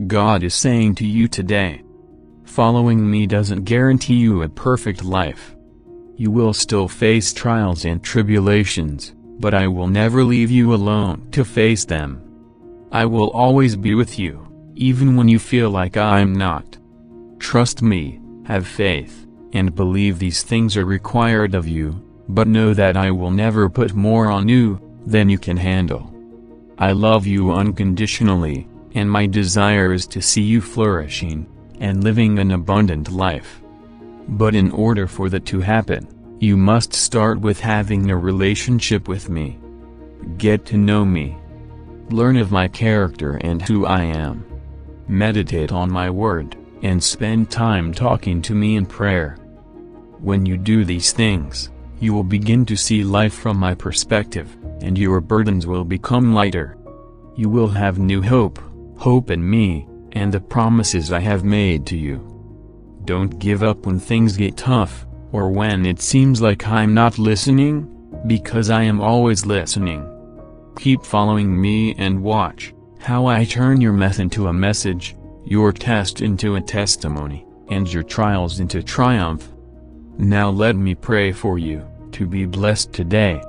God is saying to you today, following me doesn't guarantee you a perfect life. You will still face trials and tribulations, but I will never leave you alone to face them. I will always be with you, even when you feel like I'm not. Trust me, have faith, and believe these things are required of you, but know that I will never put more on you than you can handle. I love you unconditionally, and my desire is to see you flourishing and living an abundant life. But in order for that to happen, you must start with having a relationship with me. Get to know me. Learn of my character and who I am. Meditate on my word, and spend time talking to me in prayer. When you do these things, you will begin to see life from my perspective, and your burdens will become lighter. You will have new hope in me, and the promises I have made to you. Don't give up when things get tough, or when it seems like I'm not listening, because I am always listening. Keep following me and watch how I turn your mess into a message, your test into a testimony, and your trials into triumph. Now let me pray for you, to be blessed today.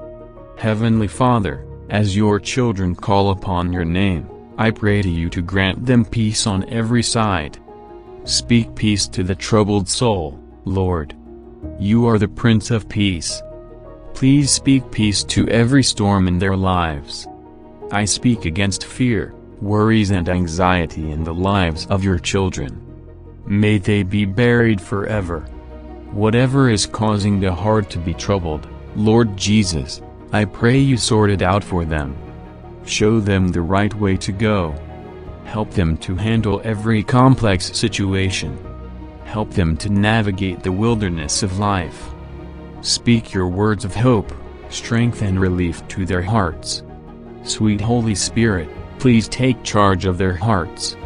Heavenly Father, as your children call upon your name, I pray to you to grant them peace on every side. Speak peace to the troubled soul, Lord. You are the Prince of Peace. Please speak peace to every storm in their lives. I speak against fear, worries and anxiety in the lives of your children. May they be buried forever. Whatever is causing the heart to be troubled, Lord Jesus, I pray you sort it out for them. Show them the right way to go. Help them to handle every complex situation. Help them to navigate the wilderness of life. Speak your words of hope, strength and relief to their hearts. Sweet Holy Spirit, please take charge of their hearts.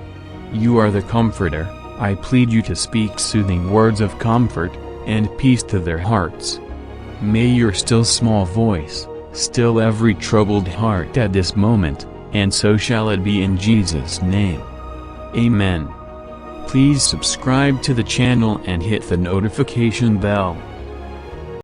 You are the Comforter. I plead you to speak soothing words of comfort and peace to their hearts. May your still small voice still every troubled heart at this moment, and so shall it be in Jesus' name. Amen. Please subscribe to the channel and hit the notification bell.